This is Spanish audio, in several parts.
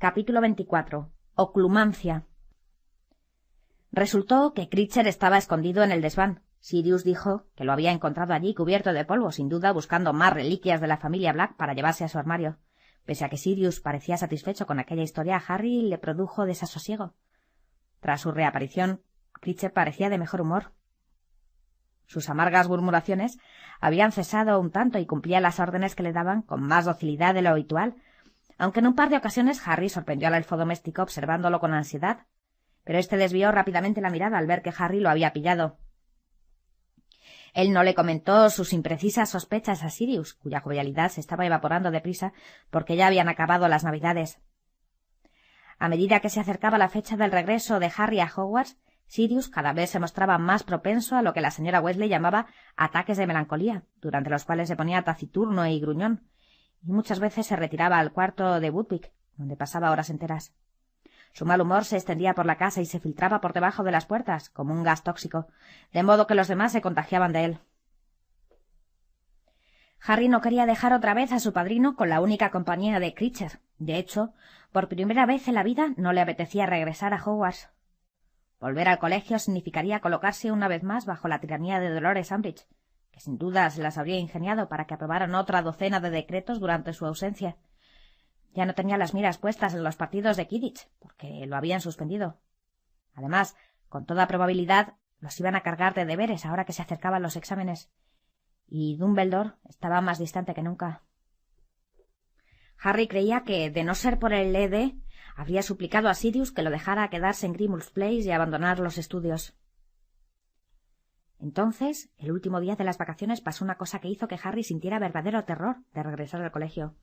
Capítulo 24. Oclumancia. Resultó que Critcher estaba escondido en el desván. Sirius dijo que lo había encontrado allí cubierto de polvo, sin duda buscando más reliquias de la familia Black para llevarse a su armario. Pese a que Sirius parecía satisfecho con aquella historia, a Harry le produjo desasosiego. Tras su reaparición, Critcher parecía de mejor humor. Sus amargas murmuraciones habían cesado un tanto y cumplía las órdenes que le daban con más docilidad de lo habitual, aunque en un par de ocasiones Harry sorprendió al elfo doméstico observándolo con ansiedad, pero éste desvió rápidamente la mirada al ver que Harry lo había pillado. Él no le comentó sus imprecisas sospechas a Sirius, cuya jovialidad se estaba evaporando deprisa porque ya habían acabado las Navidades. A medida que se acercaba la fecha del regreso de Harry a Hogwarts, Sirius cada vez se mostraba más propenso a lo que la señora Weasley llamaba ataques de melancolía, durante los cuales se ponía taciturno y gruñón, y muchas veces se retiraba al cuarto de Woodwick, donde pasaba horas enteras. Su mal humor se extendía por la casa y se filtraba por debajo de las puertas, como un gas tóxico, de modo que los demás se contagiaban de él. Harry no quería dejar otra vez a su padrino con la única compañía de Critcher. De hecho, por primera vez en la vida no le apetecía regresar a Hogwarts. Volver al colegio significaría colocarse una vez más bajo la tiranía de Dolores Umbridge, que sin duda se las habría ingeniado para que aprobaran otra docena de decretos durante su ausencia. Ya no tenía las miras puestas en los partidos de Quidditch, porque lo habían suspendido. Además, con toda probabilidad, los iban a cargar de deberes ahora que se acercaban los exámenes, y Dumbledore estaba más distante que nunca. Harry creía que, de no ser por el ED, habría suplicado a Sirius que lo dejara quedarse en Grimmauld Place y abandonar los estudios. Entonces, el último día de las vacaciones pasó una cosa que hizo que Harry sintiera verdadero terror de regresar al colegio.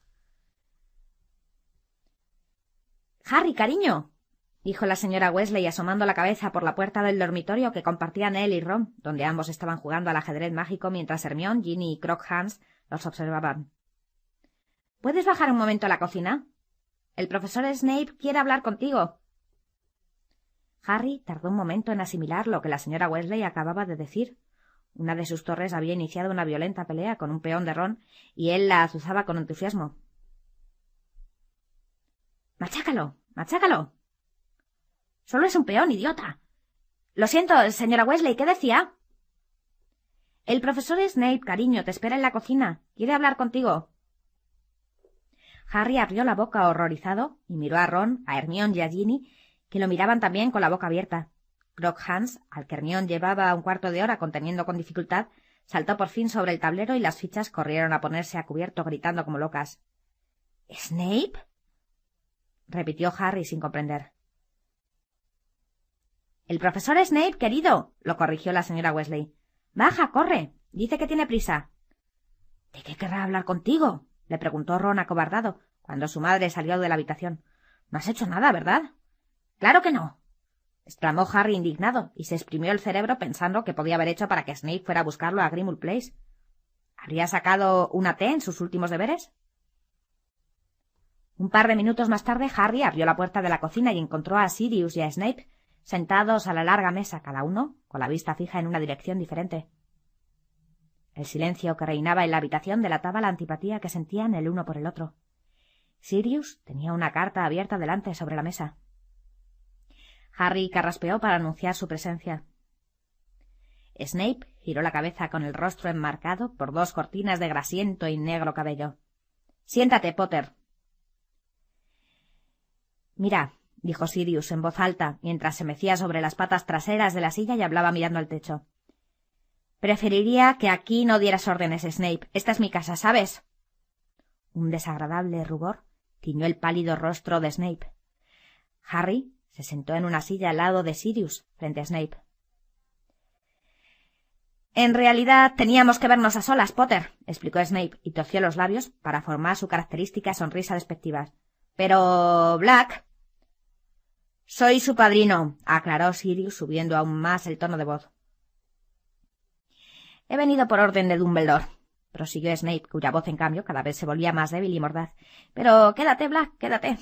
—Harry, cariño —dijo la señora Weasley asomando la cabeza por la puerta del dormitorio que compartían él y Ron, donde ambos estaban jugando al ajedrez mágico mientras Hermione, Ginny y Crookhans los observaban. —¿Puedes bajar un momento a la cocina? El profesor Snape quiere hablar contigo. Harry tardó un momento en asimilar lo que la señora Weasley acababa de decir. Una de sus torres había iniciado una violenta pelea con un peón de Ron y él la azuzaba con entusiasmo. —¡Machácalo! ¡Machácalo! —Solo es un peón, idiota. Lo siento, señora Weasley, ¿qué decía? —El profesor Snape, cariño, te espera en la cocina. Quiere hablar contigo. Harry abrió la boca horrorizado y miró a Ron, a Hermione y a Ginny, que lo miraban también con la boca abierta. Crookhans, al que Hermione llevaba un cuarto de hora conteniendo con dificultad, saltó por fin sobre el tablero y las fichas corrieron a ponerse a cubierto gritando como locas. —¿Snape? —repitió Harry sin comprender. —El profesor Snape, querido —lo corrigió la señora Weasley—. Baja, corre. Dice que tiene prisa. —¿De qué querrá hablar contigo? —le preguntó Ron acobardado, cuando su madre salió de la habitación. —No has hecho nada, ¿verdad? —Claro que no —exclamó Harry indignado, y se exprimió el cerebro pensando qué podía haber hecho para que Snape fuera a buscarlo a Grimmauld Place. ¿Habría sacado una T en sus últimos deberes? Un par de minutos más tarde Harry abrió la puerta de la cocina y encontró a Sirius y a Snape sentados a la larga mesa, cada uno con la vista fija en una dirección diferente. El silencio que reinaba en la habitación delataba la antipatía que sentían el uno por el otro. Sirius tenía una carta abierta delante sobre la mesa. Harry carraspeó para anunciar su presencia. Snape giró la cabeza con el rostro enmarcado por dos cortinas de grasiento y negro cabello. —Siéntate, Potter. —Mira —dijo Sirius en voz alta, mientras se mecía sobre las patas traseras de la silla y hablaba mirando al techo—. Preferiría que aquí no dieras órdenes, Snape. Esta es mi casa, ¿sabes? Un desagradable rubor tiñó el pálido rostro de Snape. Harry se sentó en una silla al lado de Sirius, frente a Snape. —En realidad teníamos que vernos a solas, Potter —explicó Snape, y torció los labios para formar su característica sonrisa despectiva—. Pero Black... —Soy su padrino —aclaró Sirius, subiendo aún más el tono de voz. —He venido por orden de Dumbledore —prosiguió Snape, cuya voz, en cambio, cada vez se volvía más débil y mordaz—. Pero quédate, Black, quédate.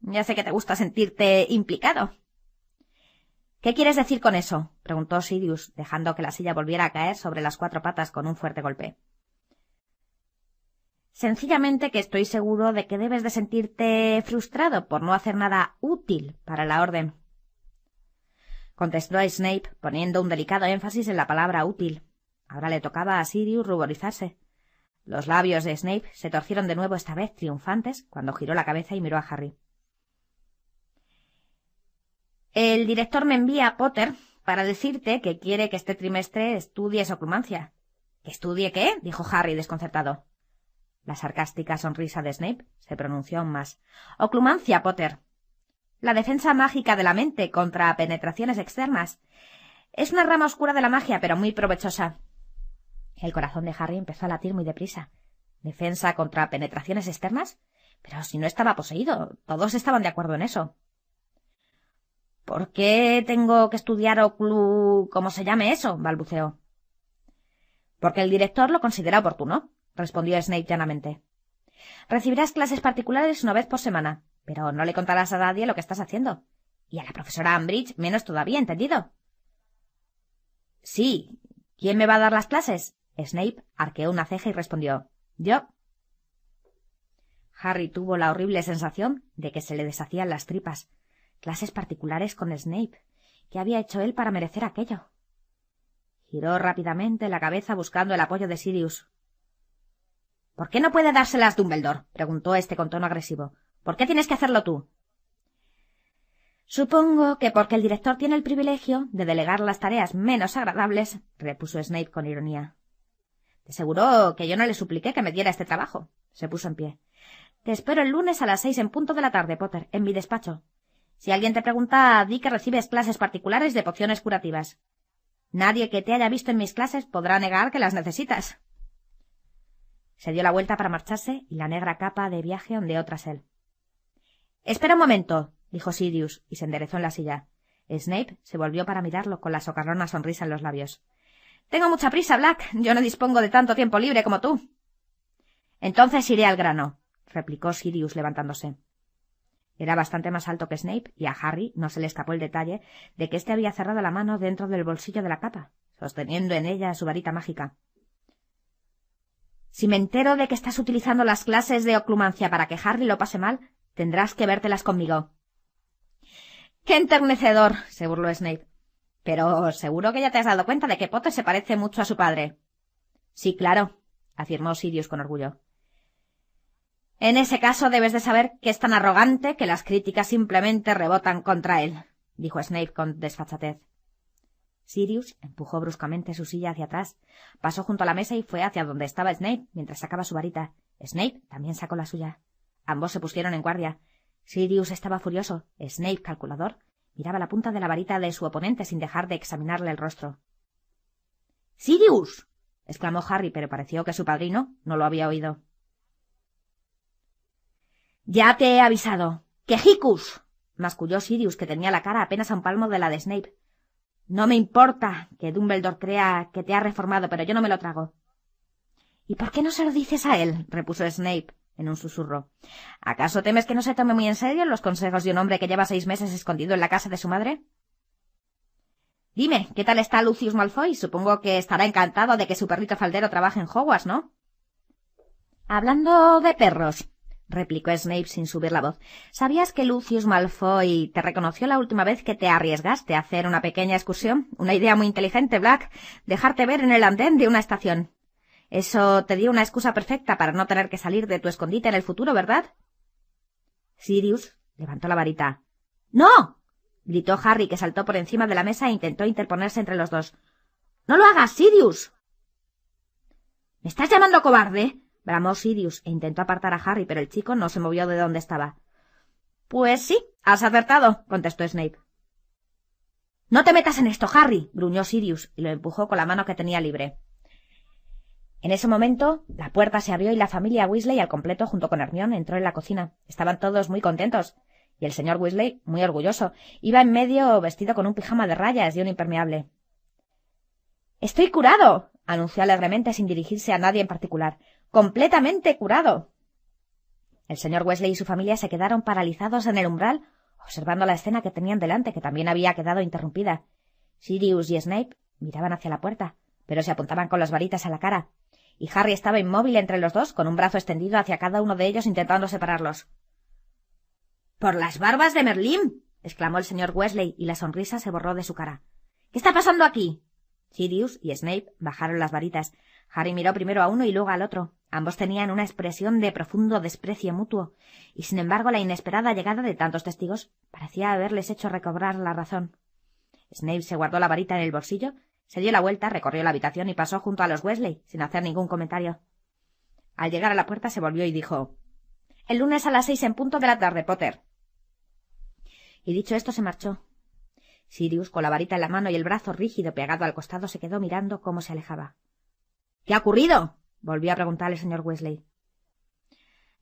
Ya sé que te gusta sentirte implicado. —¿Qué quieres decir con eso? —preguntó Sirius, dejando que la silla volviera a caer sobre las cuatro patas con un fuerte golpe. Sencillamente que estoy seguro de que debes de sentirte frustrado por no hacer nada útil para la orden, contestó Snape, poniendo un delicado énfasis en la palabra útil. Ahora le tocaba a Sirius ruborizarse. Los labios de Snape se torcieron de nuevo, esta vez triunfantes, cuando giró la cabeza y miró a Harry. El director me envía a Potter para decirte que quiere que este trimestre estudies oclumancia. ¿Que estudie qué? Dijo Harry, desconcertado. La sarcástica sonrisa de Snape se pronunció aún más. Oclumancia, Potter. La defensa mágica de la mente contra penetraciones externas. Es una rama oscura de la magia, pero muy provechosa. El corazón de Harry empezó a latir muy deprisa. ¿Defensa contra penetraciones externas? Pero si no estaba poseído, todos estaban de acuerdo en eso. ¿Por qué tengo que estudiar ¿cómo se llame eso? Balbuceó. Porque el director lo considera oportuno, respondió Snape llanamente. Recibirás clases particulares una vez por semana, pero no le contarás a nadie lo que estás haciendo. Y a la profesora Umbridge menos todavía, ¿entendido? Sí. ¿Quién me va a dar las clases? Snape arqueó una ceja y respondió. Yo. Harry tuvo la horrible sensación de que se le deshacían las tripas. Clases particulares con Snape. ¿Qué había hecho él para merecer aquello? Giró rápidamente la cabeza buscando el apoyo de Sirius. —¿Por qué no puede dárselas Dumbledore? —preguntó éste con tono agresivo. —¿Por qué tienes que hacerlo tú? —Supongo que porque el director tiene el privilegio de delegar las tareas menos agradables —repuso Snape con ironía. —De seguro que yo no le supliqué que me diera este trabajo —se puso en pie—. Te espero el lunes a las 6 en punto de la tarde, Potter, en mi despacho. Si alguien te pregunta, di que recibes clases particulares de pociones curativas. Nadie que te haya visto en mis clases podrá negar que las necesitas. Se dio la vuelta para marcharse y la negra capa de viaje ondeó tras él. —Espera un momento —dijo Sirius, y se enderezó en la silla. Snape se volvió para mirarlo con la socarrona sonrisa en los labios. —Tengo mucha prisa, Black. Yo no dispongo de tanto tiempo libre como tú. —Entonces iré al grano —replicó Sirius levantándose. Era bastante más alto que Snape, y a Harry no se le escapó el detalle de que éste había cerrado la mano dentro del bolsillo de la capa, sosteniendo en ella su varita mágica. Si me entero de que estás utilizando las clases de oclumancia para que Harry lo pase mal, tendrás que vértelas conmigo. ¡Qué enternecedor! —se burló Snape. Pero seguro que ya te has dado cuenta de que Potter se parece mucho a su padre. —Sí, claro —afirmó Sirius con orgullo. En ese caso debes de saber que es tan arrogante que las críticas simplemente rebotan contra él —dijo Snape con desfachatez. Sirius empujó bruscamente su silla hacia atrás, pasó junto a la mesa y fue hacia donde estaba Snape mientras sacaba su varita. Snape también sacó la suya. Ambos se pusieron en guardia. Sirius estaba furioso. Snape, calculador, miraba la punta de la varita de su oponente sin dejar de examinarle el rostro. —¡Sirius! —exclamó Harry, pero pareció que su padrino no lo había oído. —Ya te he avisado. ¡Quejicus! —masculló Sirius, que tenía la cara apenas a un palmo de la de Snape. —No me importa que Dumbledore crea que te ha reformado, pero yo no me lo trago. —¿Y por qué no se lo dices a él? —repuso Snape en un susurro. —¿Acaso temes que no se tome muy en serio los consejos de un hombre que lleva 6 meses escondido en la casa de su madre? Dime, ¿qué tal está Lucius Malfoy? Supongo que estará encantado de que su perrito faldero trabaje en Hogwarts, ¿no? —Hablando de perros —replicó Snape sin subir la voz—, ¿sabías que Lucius Malfoy te reconoció la última vez que te arriesgaste a hacer una pequeña excursión? Una idea muy inteligente, Black, dejarte ver en el andén de una estación. Eso te dio una excusa perfecta para no tener que salir de tu escondite en el futuro, ¿verdad? Sirius levantó la varita. —¡No! —gritó Harry, que saltó por encima de la mesa e intentó interponerse entre los dos. —¡No lo hagas, Sirius! —¿Me estás llamando cobarde? —bramó Sirius e intentó apartar a Harry, pero el chico no se movió de donde estaba. —Pues sí, has acertado —contestó Snape. —No te metas en esto, Harry —gruñó Sirius, y lo empujó con la mano que tenía libre. En ese momento la puerta se abrió y la familia Weasley al completo, junto con Hermione, entró en la cocina. Estaban todos muy contentos, y el señor Weasley, muy orgulloso, iba en medio vestido con un pijama de rayas y un impermeable. —¡Estoy curado! —anunció alegremente sin dirigirse a nadie en particular. —¡Completamente curado! El señor Weasley y su familia se quedaron paralizados en el umbral, observando la escena que tenían delante, que también había quedado interrumpida. Sirius y Snape miraban hacia la puerta, pero se apuntaban con las varitas a la cara, y Harry estaba inmóvil entre los dos, con un brazo extendido hacia cada uno de ellos intentando separarlos. —¡Por las barbas de Merlín! —exclamó el señor Weasley, y la sonrisa se borró de su cara. —¿Qué está pasando aquí? Sirius y Snape bajaron las varitas. Harry miró primero a uno y luego al otro. Ambos tenían una expresión de profundo desprecio mutuo, y sin embargo la inesperada llegada de tantos testigos parecía haberles hecho recobrar la razón. Snape se guardó la varita en el bolsillo, se dio la vuelta, recorrió la habitación y pasó junto a los Weasley, sin hacer ningún comentario. Al llegar a la puerta se volvió y dijo: «El lunes a las 6 en punto de la tarde, Potter». Y dicho esto se marchó. Sirius, con la varita en la mano y el brazo rígido pegado al costado, se quedó mirando cómo se alejaba. —¿Qué ha ocurrido? —volvió a preguntar el señor Weasley.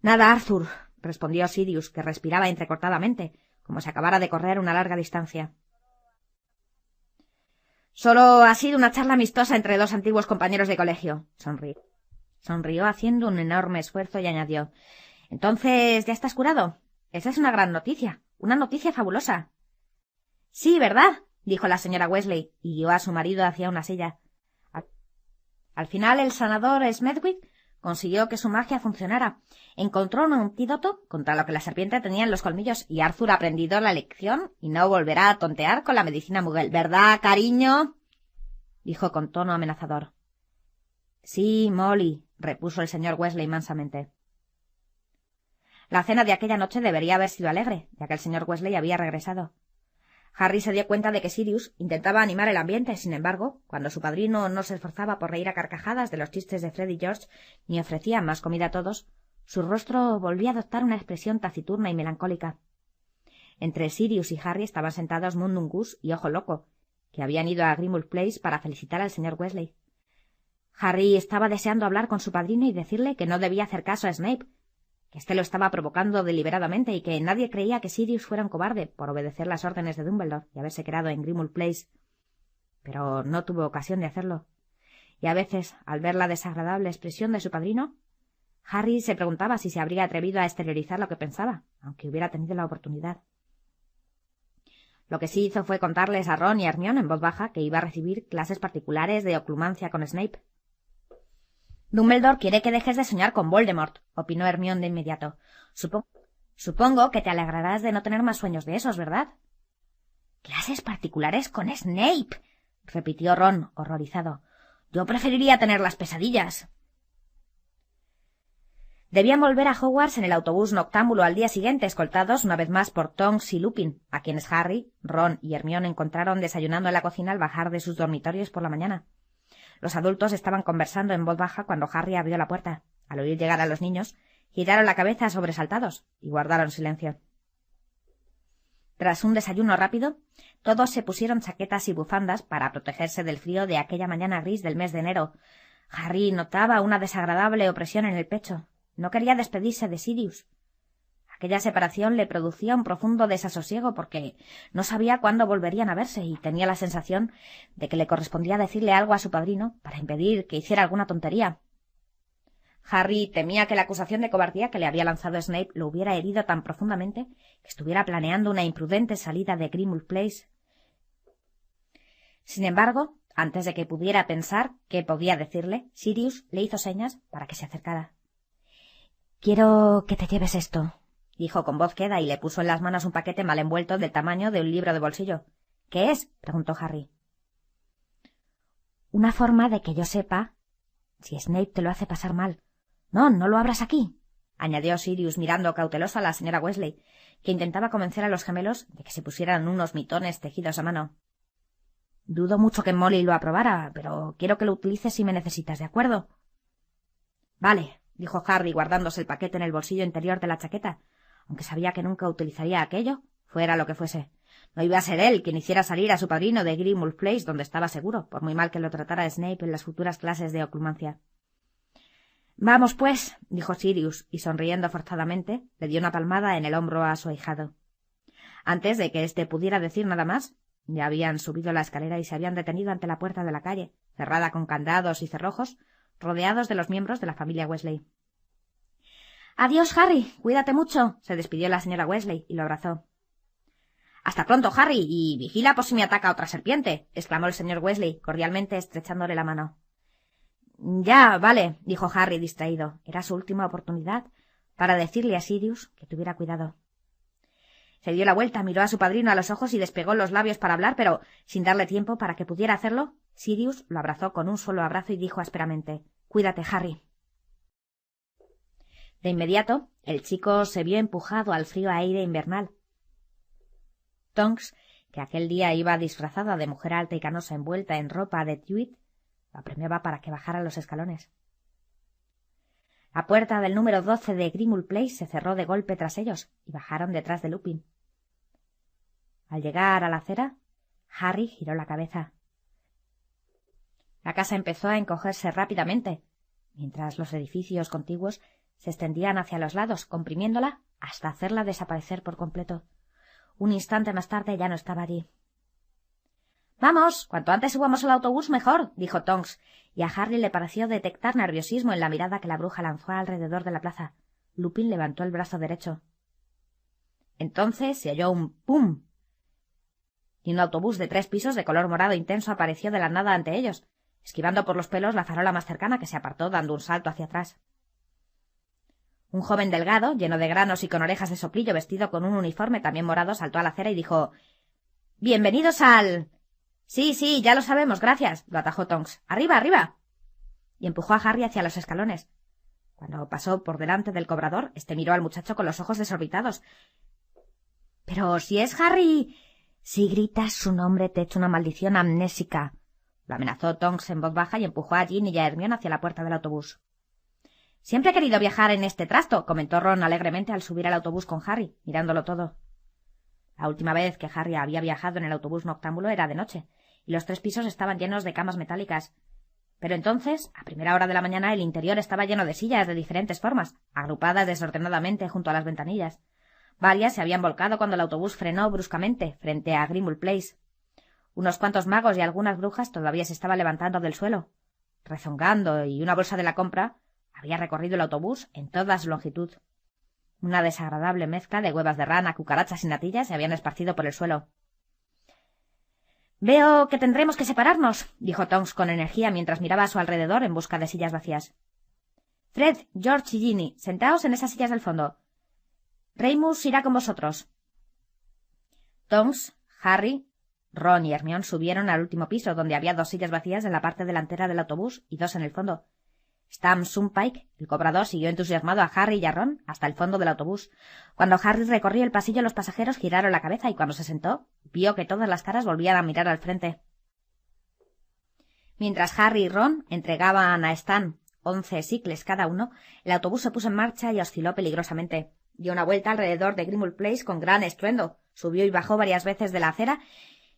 —Nada, Arthur —respondió Sirius, que respiraba entrecortadamente, como si acabara de correr una larga distancia. —Solo ha sido una charla amistosa entre dos antiguos compañeros de colegio —sonrió. Sonrió haciendo un enorme esfuerzo y añadió: —¿Entonces ya estás curado? Esa es una gran noticia, una noticia fabulosa. —Sí, ¿verdad? —dijo la señora Weasley, y guió a su marido hacia una silla. Al final el sanador Smedwick consiguió que su magia funcionara. Encontró un antídoto contra lo que la serpiente tenía en los colmillos, y Arthur ha aprendido la lección y no volverá a tontear con la medicina muggle. ¿Verdad, cariño? —dijo con tono amenazador. —Sí, Molly —repuso el señor Weasley mansamente. La cena de aquella noche debería haber sido alegre, ya que el señor Weasley había regresado. Harry se dio cuenta de que Sirius intentaba animar el ambiente. Sin embargo, cuando su padrino no se esforzaba por reír a carcajadas de los chistes de Fred y George, ni ofrecía más comida a todos, su rostro volvía a adoptar una expresión taciturna y melancólica. Entre Sirius y Harry estaban sentados Mundungus y Ojo Loco, que habían ido a Grimmauld Place para felicitar al señor Weasley. Harry estaba deseando hablar con su padrino y decirle que no debía hacer caso a Snape, que éste lo estaba provocando deliberadamente y que nadie creía que Sirius fuera un cobarde por obedecer las órdenes de Dumbledore y haberse quedado en Grimmauld Place. Pero no tuvo ocasión de hacerlo. Y a veces, al ver la desagradable expresión de su padrino, Harry se preguntaba si se habría atrevido a exteriorizar lo que pensaba, aunque hubiera tenido la oportunidad. Lo que sí hizo fue contarles a Ron y a Hermione en voz baja que iba a recibir clases particulares de oclumancia con Snape. —Dumbledore quiere que dejes de soñar con Voldemort —opinó Hermione de inmediato—. Supongo que te alegrarás de no tener más sueños de esos, ¿verdad? —¿Clases particulares con Snape? —repitió Ron, horrorizado. —Yo preferiría tener las pesadillas. Debían volver a Hogwarts en el autobús noctámbulo al día siguiente, escoltados una vez más por Tonks y Lupin, a quienes Harry, Ron y Hermione encontraron desayunando en la cocina al bajar de sus dormitorios por la mañana. Los adultos estaban conversando en voz baja cuando Harry abrió la puerta. Al oír llegar a los niños, giraron la cabeza sobresaltados y guardaron silencio. Tras un desayuno rápido, todos se pusieron chaquetas y bufandas para protegerse del frío de aquella mañana gris del mes de enero. Harry notaba una desagradable opresión en el pecho. No quería despedirse de Sirius. Aquella separación le producía un profundo desasosiego porque no sabía cuándo volverían a verse y tenía la sensación de que le correspondía decirle algo a su padrino para impedir que hiciera alguna tontería. Harry temía que la acusación de cobardía que le había lanzado Snape lo hubiera herido tan profundamente que estuviera planeando una imprudente salida de Grimmauld Place. Sin embargo, antes de que pudiera pensar qué podía decirle, Sirius le hizo señas para que se acercara. «Quiero que te lleves esto», dijo con voz queda y le puso en las manos un paquete mal envuelto del tamaño de un libro de bolsillo. —¿Qué es? —preguntó Harry. —Una forma de que yo sepa si Snape te lo hace pasar mal. —No, no lo abras aquí —añadió Sirius mirando cauteloso a la señora Weasley, que intentaba convencer a los gemelos de que se pusieran unos mitones tejidos a mano. —Dudo mucho que Molly lo aprobara, pero quiero que lo utilices si me necesitas, ¿de acuerdo? —Vale —dijo Harry guardándose el paquete en el bolsillo interior de la chaqueta, aunque sabía que nunca utilizaría aquello, fuera lo que fuese. No iba a ser él quien hiciera salir a su padrino de Grimmauld Place, donde estaba seguro, por muy mal que lo tratara Snape en las futuras clases de oclumancia. —Vamos, pues —dijo Sirius, y sonriendo forzadamente, le dio una palmada en el hombro a su ahijado. Antes de que éste pudiera decir nada más, ya habían subido la escalera y se habían detenido ante la puerta de la calle, cerrada con candados y cerrojos, rodeados de los miembros de la familia Weasley. —Adiós, Harry. Cuídate mucho —se despidió la señora Weasley y lo abrazó. —Hasta pronto, Harry, y vigila por si me ataca otra serpiente —exclamó el señor Weasley, cordialmente estrechándole la mano. Ya, vale, dijo Harry distraído. Era su última oportunidad para decirle a Sirius que tuviera cuidado. Se dio la vuelta, miró a su padrino a los ojos y despegó los labios para hablar, pero sin darle tiempo para que pudiera hacerlo, Sirius lo abrazó con un solo abrazo y dijo ásperamente: «Cuídate, Harry». De inmediato, el chico se vio empujado al frío aire invernal. Tonks, que aquel día iba disfrazada de mujer alta y canosa envuelta en ropa de tweed, lo apremiaba para que bajara los escalones. La puerta del número 12 de Grimmauld Place se cerró de golpe tras ellos y bajaron detrás de Lupin. Al llegar a la acera, Harry giró la cabeza. La casa empezó a encogerse rápidamente, mientras los edificios contiguos se extendían hacia los lados, comprimiéndola hasta hacerla desaparecer por completo. Un instante más tarde ya no estaba allí. «Vamos, cuanto antes subamos al autobús mejor», dijo Tonks, y a Harry le pareció detectar nerviosismo en la mirada que la bruja lanzó alrededor de la plaza. Lupin levantó el brazo derecho. Entonces se oyó un «pum», y un autobús de 3 pisos de color morado intenso apareció de la nada ante ellos, esquivando por los pelos la farola más cercana, que se apartó dando un salto hacia atrás. Un joven delgado, lleno de granos y con orejas de soplillo, vestido con un uniforme también morado, saltó a la acera y dijo: «¡Bienvenidos al...» Sí, ya lo sabemos, gracias», lo atajó Tonks. «¡Arriba, arriba!» Y empujó a Harry hacia los escalones. Cuando pasó por delante del cobrador, este miró al muchacho con los ojos desorbitados. «¡Pero si es Harry! Si gritas su nombre te echo una maldición amnésica», lo amenazó Tonks en voz baja y empujó a Ginny y a Hermione hacia la puerta del autobús. «Siempre he querido viajar en este trasto», comentó Ron alegremente al subir al autobús con Harry, mirándolo todo. La última vez que Harry había viajado en el autobús noctámbulo era de noche, y los 3 pisos estaban llenos de camas metálicas. Pero entonces, a primera hora de la mañana, el interior estaba lleno de sillas de diferentes formas, agrupadas desordenadamente junto a las ventanillas. Varias se habían volcado cuando el autobús frenó bruscamente frente a Grimmauld Place. Unos cuantos magos y algunas brujas todavía se estaban levantando del suelo, rezongando, y una bolsa de la compra había recorrido el autobús en toda su longitud. Una desagradable mezcla de huevas de rana, cucarachas y natillas se habían esparcido por el suelo. «Veo que tendremos que separarnos», dijo Tonks con energía mientras miraba a su alrededor en busca de sillas vacías. «Fred, George y Ginny, sentaos en esas sillas del fondo. Remus irá con vosotros». Tonks, Harry, Ron y Hermione subieron al último piso, donde había 2 sillas vacías en la parte delantera del autobús y 2 en el fondo. Sam Sunpike, el cobrador, siguió entusiasmado a Harry y a Ron hasta el fondo del autobús. Cuando Harry recorrió el pasillo, los pasajeros giraron la cabeza y cuando se sentó, vio que todas las caras volvían a mirar al frente. Mientras Harry y Ron entregaban a Stan 11 sicles cada uno, el autobús se puso en marcha y osciló peligrosamente. Dio una vuelta alrededor de Grimmauld Place con gran estruendo, subió y bajó varias veces de la acera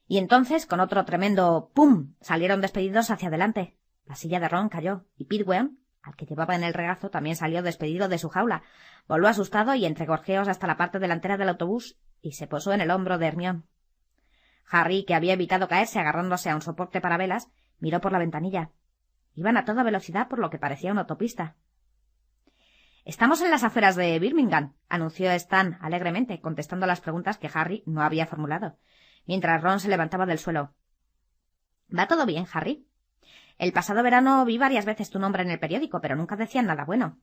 y entonces, con otro tremendo «pum», salieron despedidos hacia adelante. La silla de Ron cayó y Pidgeon, al que llevaba en el regazo, también salió despedido de su jaula. Voló asustado y entre gorjeos hasta la parte delantera del autobús y se posó en el hombro de Hermione. Harry, que había evitado caerse agarrándose a un soporte para velas, miró por la ventanilla. Iban a toda velocidad por lo que parecía una autopista. «Estamos en las afueras de Birmingham», anunció Stan alegremente, contestando a las preguntas que Harry no había formulado, mientras Ron se levantaba del suelo. «¿Va todo bien, Harry? El pasado verano vi varias veces tu nombre en el periódico, pero nunca decían nada bueno.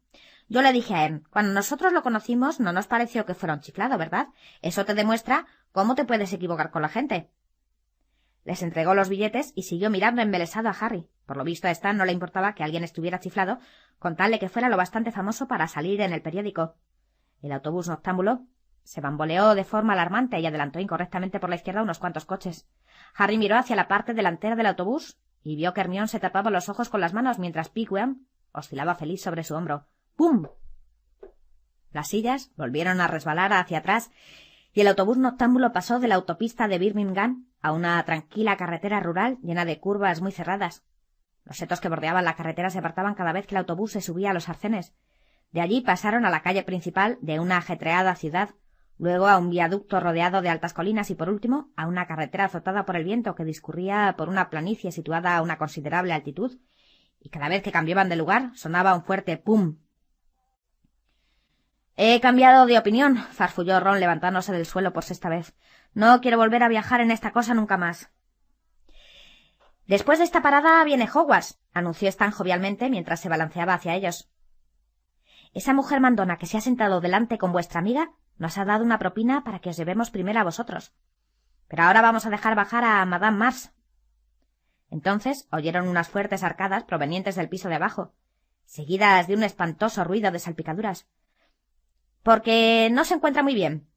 Yo le dije a Em, cuando nosotros lo conocimos no nos pareció que fuera un chiflado, ¿verdad? Eso te demuestra cómo te puedes equivocar con la gente». Les entregó los billetes y siguió mirando embelesado a Harry. Por lo visto a Stan no le importaba que alguien estuviera chiflado, con tal de que fuera lo bastante famoso para salir en el periódico. El autobús noctámbulo se bamboleó de forma alarmante y adelantó incorrectamente por la izquierda unos cuantos coches. Harry miró hacia la parte delantera del autobús y vio que Hermione se tapaba los ojos con las manos mientras Pigwam oscilaba feliz sobre su hombro. ¡Pum! Las sillas volvieron a resbalar hacia atrás y el autobús noctámbulo pasó de la autopista de Birmingham a una tranquila carretera rural llena de curvas muy cerradas. Los setos que bordeaban la carretera se apartaban cada vez que el autobús se subía a los arcenes. De allí pasaron a la calle principal de una ajetreada ciudad, luego a un viaducto rodeado de altas colinas y, por último, a una carretera azotada por el viento que discurría por una planicie situada a una considerable altitud, y cada vez que cambiaban de lugar sonaba un fuerte «pum». «He cambiado de opinión», farfulló Ron levantándose del suelo por 6ª vez. «No quiero volver a viajar en esta cosa nunca más». Después de esta parada viene Hogwarts, anunció Stan jovialmente mientras se balanceaba hacia ellos. Esa mujer mandona que se ha sentado delante con vuestra amiga nos ha dado una propina para que os llevemos primero a vosotros. Pero ahora vamos a dejar bajar a Madame Mars. Entonces oyeron unas fuertes arcadas provenientes del piso de abajo, seguidas de un espantoso ruido de salpicaduras. «Porque no se encuentra muy bien».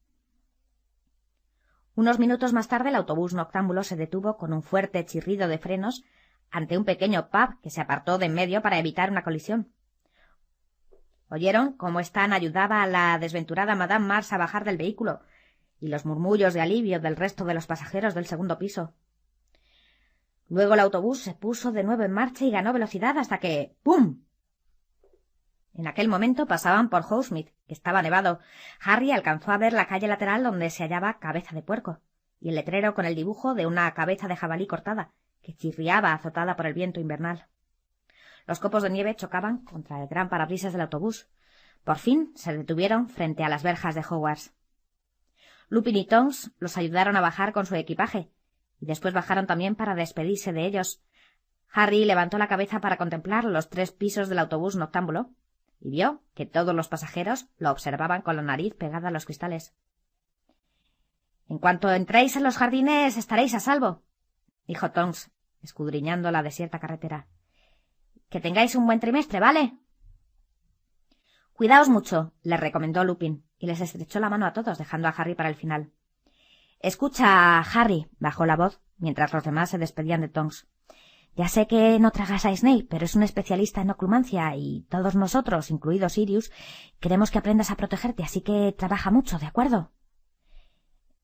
Unos minutos más tarde el autobús noctámbulo se detuvo con un fuerte chirrido de frenos ante un pequeño pub que se apartó de en medio para evitar una colisión. Oyeron cómo Stan ayudaba a la desventurada Madame Mars a bajar del vehículo y los murmullos de alivio del resto de los pasajeros del segundo piso. Luego el autobús se puso de nuevo en marcha y ganó velocidad hasta que ¡pum! En aquel momento pasaban por Hogsmeade, que estaba nevado. Harry alcanzó a ver la calle lateral donde se hallaba Cabeza de Puerco, y el letrero con el dibujo de una cabeza de jabalí cortada, que chirriaba azotada por el viento invernal. Los copos de nieve chocaban contra el gran parabrisas del autobús. Por fin se detuvieron frente a las verjas de Hogwarts. Lupin y Tonks los ayudaron a bajar con su equipaje, y después bajaron también para despedirse de ellos. Harry levantó la cabeza para contemplar los 3 pisos del autobús noctámbulo, y vio que todos los pasajeros lo observaban con la nariz pegada a los cristales. «En cuanto entréis en los jardines estaréis a salvo», dijo Tonks, escudriñando la desierta carretera. «Que tengáis un buen trimestre, ¿vale?» «Cuidaos mucho», les recomendó Lupin, y les estrechó la mano a todos, dejando a Harry para el final. «Escucha, Harry», bajó la voz, mientras los demás se despedían de Tonks. «Ya sé que no tragas a Snape, pero es un especialista en oclumancia y todos nosotros, incluido Sirius, queremos que aprendas a protegerte, así que trabaja mucho, ¿de acuerdo?»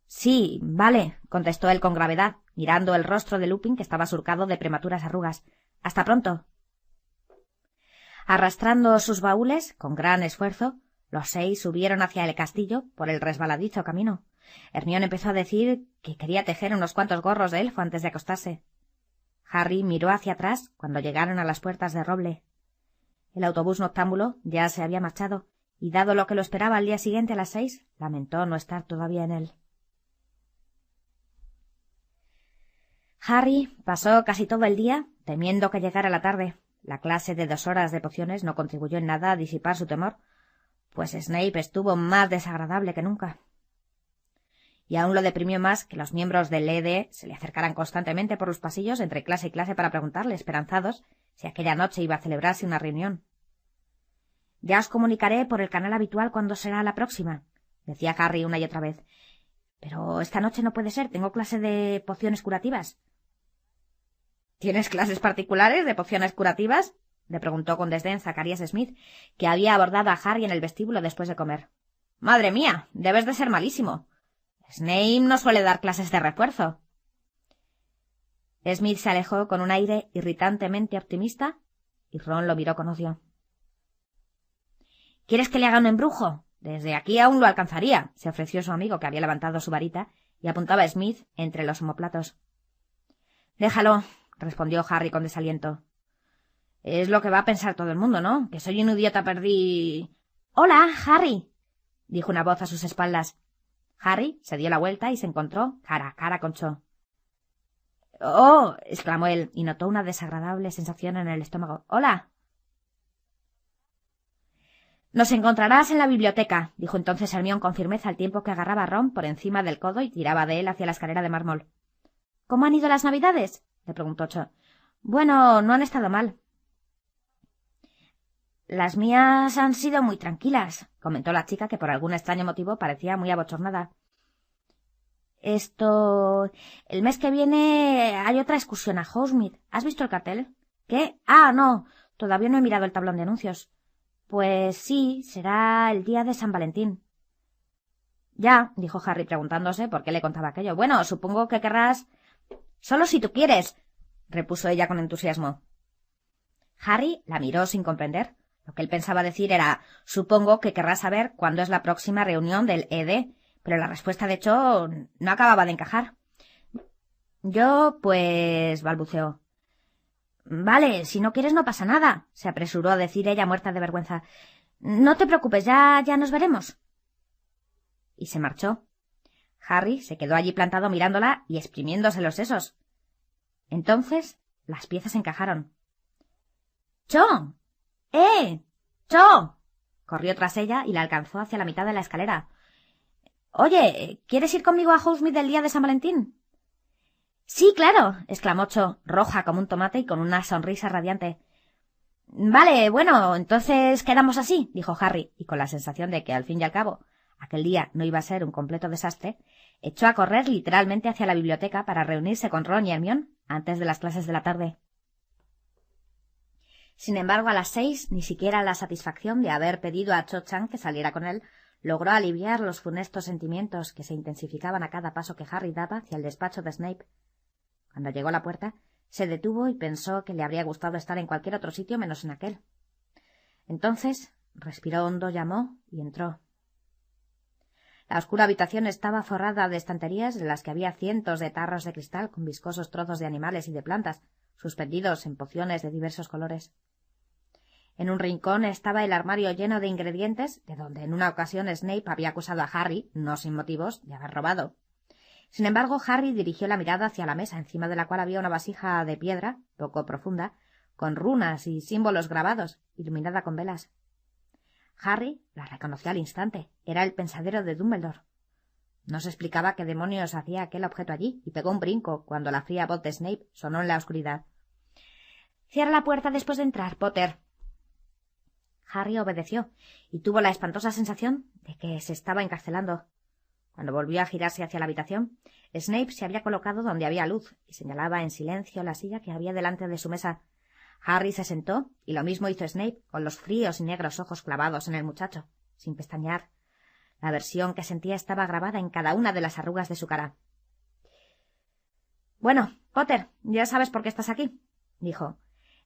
«Sí, vale», contestó él con gravedad, mirando el rostro de Lupin que estaba surcado de prematuras arrugas. «Hasta pronto». Arrastrando sus baúles, con gran esfuerzo, los 6 subieron hacia el castillo por el resbaladizo camino. Hermione empezó a decir que quería tejer unos cuantos gorros de elfo antes de acostarse. Harry miró hacia atrás cuando llegaron a las puertas de roble. El autobús noctámbulo ya se había marchado, y dado lo que lo esperaba al día siguiente a las 6, lamentó no estar todavía en él. Harry pasó casi todo el día temiendo que llegara la tarde. La clase de 2 horas de pociones no contribuyó en nada a disipar su temor, pues Snape estuvo más desagradable que nunca. Y aún lo deprimió más que los miembros del ED se le acercaran constantemente por los pasillos entre clase y clase para preguntarle, esperanzados, si aquella noche iba a celebrarse una reunión. «Ya os comunicaré por el canal habitual cuándo será la próxima», decía Harry una y otra vez. «Pero esta noche no puede ser, tengo clase de pociones curativas». «¿Tienes clases particulares de pociones curativas?», le preguntó con desdén Zacarías Smith, que había abordado a Harry en el vestíbulo después de comer. «¡Madre mía! Debes de ser malísimo. Snape no suele dar clases de refuerzo». Smith se alejó con un aire irritantemente optimista y Ron lo miró con odio. «¿Quieres que le haga un embrujo? Desde aquí aún lo alcanzaría», se ofreció su amigo, que había levantado su varita y apuntaba a Smith entre los omoplatos. «Déjalo», respondió Harry con desaliento. «Es lo que va a pensar todo el mundo, ¿no? Que soy un idiota «Hola, Harry», dijo una voz a sus espaldas. Harry se dio la vuelta y se encontró cara a cara con Cho. «¡Oh!», exclamó él, y notó una desagradable sensación en el estómago. «¡Hola!». «Nos encontrarás en la biblioteca», dijo entonces Hermione con firmeza al tiempo que agarraba a Ron por encima del codo y tiraba de él hacia la escalera de mármol. «¿Cómo han ido las Navidades?», le preguntó Cho. «Bueno, no han estado mal». «Las mías han sido muy tranquilas», comentó la chica, que por algún extraño motivo parecía muy abochornada. «El mes que viene hay otra excursión a Hogsmeade. ¿Has visto el cartel?» «¿Qué? Ah, no, todavía no he mirado el tablón de anuncios». «Pues sí, será el día de San Valentín». «Ya», dijo Harry preguntándose por qué le contaba aquello. «Bueno, supongo que querrás...» «Solo si tú quieres», repuso ella con entusiasmo. Harry la miró sin comprender. Lo que él pensaba decir era: «Supongo que querrás saber cuándo es la próxima reunión del ED», pero la respuesta de Cho no acababa de encajar. «Yo, pues...», balbuceó. «Vale, si no quieres no pasa nada», se apresuró a decir ella, muerta de vergüenza. «No te preocupes, ya nos veremos». Y se marchó. Harry se quedó allí plantado mirándola y exprimiéndose los sesos. Entonces Las piezas encajaron. —¡Cho! ¡Cho! Corrió tras ella y la alcanzó hacia la mitad de la escalera. —Oye, ¿quieres ir conmigo a Hogsmeade el día de San Valentín? —Sí, claro —exclamó Cho, roja como un tomate y con una sonrisa radiante. —Vale, bueno, entonces quedamos así —dijo Harry, y con la sensación de que, al fin y al cabo, aquel día no iba a ser un completo desastre, echó a correr literalmente hacia la biblioteca para reunirse con Ron y Hermione antes de las clases de la tarde. Sin embargo, a las 6, ni siquiera la satisfacción de haber pedido a Cho Chang que saliera con él logró aliviar los funestos sentimientos que se intensificaban a cada paso que Harry daba hacia el despacho de Snape. Cuando llegó a la puerta, se detuvo y pensó que le habría gustado estar en cualquier otro sitio menos en aquel. Entonces respiró hondo, llamó y entró. La oscura habitación estaba forrada de estanterías en las que había cientos de tarros de cristal con viscosos trozos de animales y de plantas, suspendidos en pociones de diversos colores. En un rincón estaba el armario lleno de ingredientes, de donde en una ocasión Snape había acusado a Harry, no sin motivos, de haber robado. Sin embargo, Harry dirigió la mirada hacia la mesa, encima de la cual había una vasija de piedra, poco profunda, con runas y símbolos grabados, iluminada con velas. Harry la reconoció al instante. Era el pensadero de Dumbledore. No se explicaba qué demonios hacía aquel objeto allí, y pegó un brinco cuando la fría voz de Snape sonó en la oscuridad. —Cierra la puerta después de entrar, Potter. Harry obedeció, y tuvo la espantosa sensación de que se estaba encarcelando. Cuando volvió a girarse hacia la habitación, Snape se había colocado donde había luz y señalaba en silencio la silla que había delante de su mesa. Harry se sentó, y lo mismo hizo Snape, con los fríos y negros ojos clavados en el muchacho, sin pestañear. La aversión que sentía estaba grabada en cada una de las arrugas de su cara. —Bueno, Potter, ya sabes por qué estás aquí —dijo—.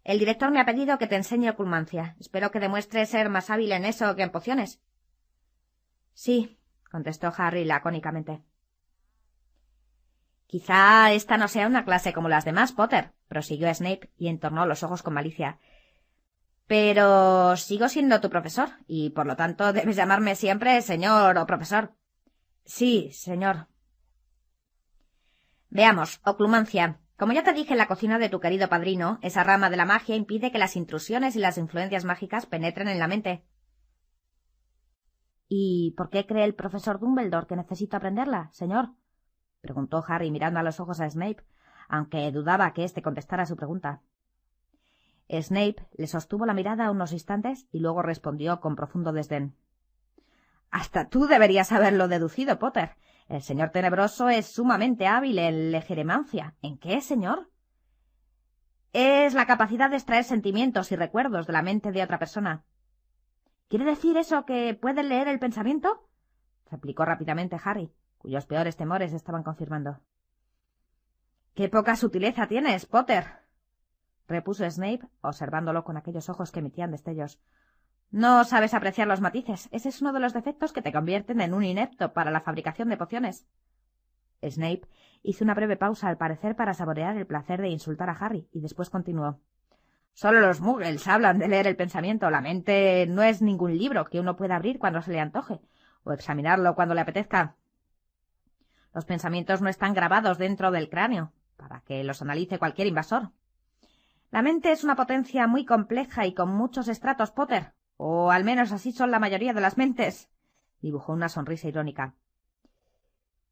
El director me ha pedido que te enseñe oculmancia. Espero que demuestres ser más hábil en eso que en pociones. —Sí —contestó Harry lacónicamente. —Quizá esta no sea una clase como las demás, Potter —prosiguió Snape, y entornó los ojos con malicia—. Pero sigo siendo tu profesor, y por lo tanto debes llamarme siempre señor o profesor. —Sí, señor. Veamos, oclumancia. Como ya te dije en la cocina de tu querido padrino, esa rama de la magia impide que las intrusiones y las influencias mágicas penetren en la mente. —¿Y por qué cree el profesor Dumbledore que necesito aprenderla, señor? —preguntó Harry mirando a los ojos a Snape, aunque dudaba que éste contestara su pregunta. Snape le sostuvo la mirada unos instantes y luego respondió con profundo desdén. —Hasta tú deberías haberlo deducido, Potter. El señor Tenebroso es sumamente hábil en legiremancia. ¿En qué, señor? Es la capacidad de extraer sentimientos y recuerdos de la mente de otra persona. —¿Quiere decir eso que puede leer el pensamiento? —replicó rápidamente Harry, cuyos peores temores estaban confirmando. —¡Qué poca sutileza tienes, Potter! —repuso Snape, observándolo con aquellos ojos que emitían destellos. —No sabes apreciar los matices. Ese es uno de los defectos que te convierten en un inepto para la fabricación de pociones. Snape hizo una breve pausa, al parecer para saborear el placer de insultar a Harry, y después continuó. —Solo los muggles hablan de leer el pensamiento. La mente no es ningún libro que uno pueda abrir cuando se le antoje, o examinarlo cuando le apetezca. Los pensamientos no están grabados dentro del cráneo, para que los analice cualquier invasor. La mente es una potencia muy compleja y con muchos estratos, Potter. O al menos así son la mayoría de las mentes —dibujó una sonrisa irónica.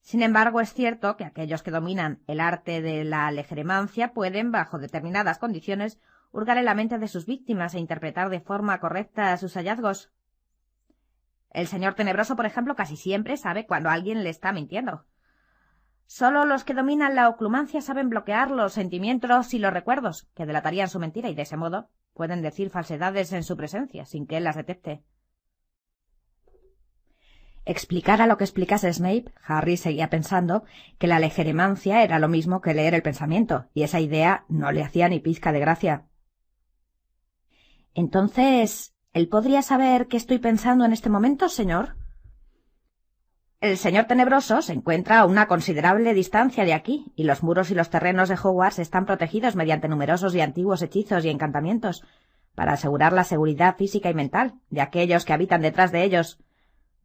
Sin embargo, es cierto que aquellos que dominan el arte de la legiremancia pueden, bajo determinadas condiciones, hurgar en la mente de sus víctimas e interpretar de forma correcta sus hallazgos. El señor Tenebroso, por ejemplo, casi siempre sabe cuando alguien le está mintiendo. Solo los que dominan la oclumancia saben bloquear los sentimientos y los recuerdos, que delatarían su mentira, y de ese modo pueden decir falsedades en su presencia, sin que él las detecte. Explicara lo que explicase Snape, Harry seguía pensando que la legiremancia era lo mismo que leer el pensamiento, y esa idea no le hacía ni pizca de gracia. —Entonces, ¿él podría saber qué estoy pensando en este momento, señor? El señor Tenebroso se encuentra a una considerable distancia de aquí, y los muros y los terrenos de Hogwarts están protegidos mediante numerosos y antiguos hechizos y encantamientos, para asegurar la seguridad física y mental de aquellos que habitan detrás de ellos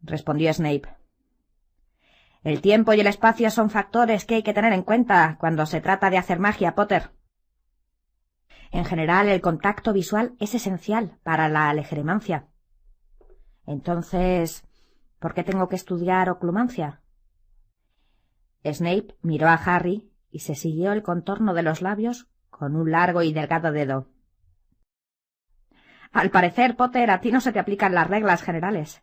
—respondió Snape. El tiempo y el espacio son factores que hay que tener en cuenta cuando se trata de hacer magia, Potter. En general, el contacto visual es esencial para la legeremancia. Entonces, ¿por qué tengo que estudiar oclumancia? Snape miró a Harry y se siguió el contorno de los labios con un largo y delgado dedo. Al parecer, Potter, a ti no se te aplican las reglas generales.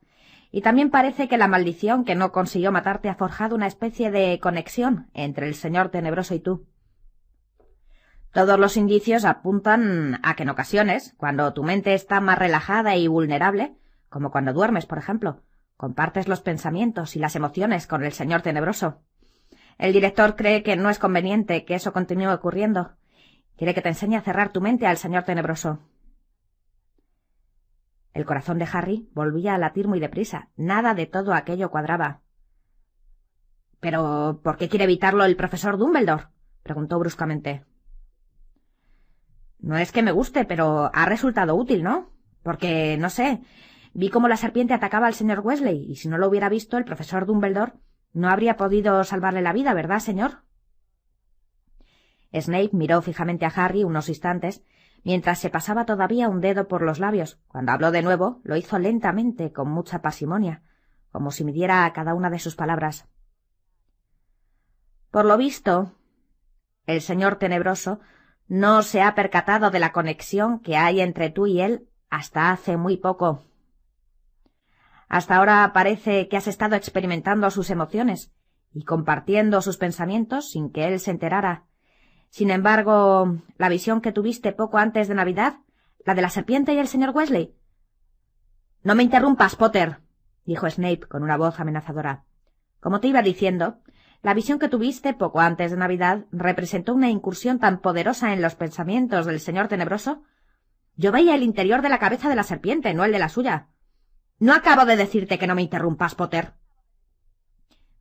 Y también parece que la maldición que no consiguió matarte ha forjado una especie de conexión entre el Señor Tenebroso y tú. Todos los indicios apuntan a que en ocasiones, cuando tu mente está más relajada y vulnerable, como cuando duermes, por ejemplo, compartes los pensamientos y las emociones con el Señor Tenebroso. El director cree que no es conveniente que eso continúe ocurriendo. Quiere que te enseñe a cerrar tu mente al Señor Tenebroso. El corazón de Harry volvía a latir muy deprisa. Nada de todo aquello cuadraba. —¿Pero por qué quiere evitarlo el profesor Dumbledore? —preguntó bruscamente. No es que me guste, pero ha resultado útil, ¿no? Porque, no sé, vi cómo la serpiente atacaba al señor Weasley, y si no lo hubiera visto, el profesor Dumbledore no habría podido salvarle la vida, ¿verdad, señor? Snape miró fijamente a Harry unos instantes, mientras se pasaba todavía un dedo por los labios. Cuando habló de nuevo, lo hizo lentamente, con mucha parsimonia, como si midiera a cada una de sus palabras. Por lo visto, el Señor Tenebroso no se ha percatado de la conexión que hay entre tú y él hasta hace muy poco. Hasta ahora parece que has estado experimentando sus emociones y compartiendo sus pensamientos sin que él se enterara. Sin embargo, la visión que tuviste poco antes de Navidad, la de la serpiente y el señor Weasley. —No me interrumpas, Potter —dijo Snape con una voz amenazadora—. Como te iba diciendo, la visión que tuviste poco antes de Navidad representó una incursión tan poderosa en los pensamientos del señor Tenebroso. Yo veía el interior de la cabeza de la serpiente, no el de la suya. —No acabo de decirte que no me interrumpas, Potter.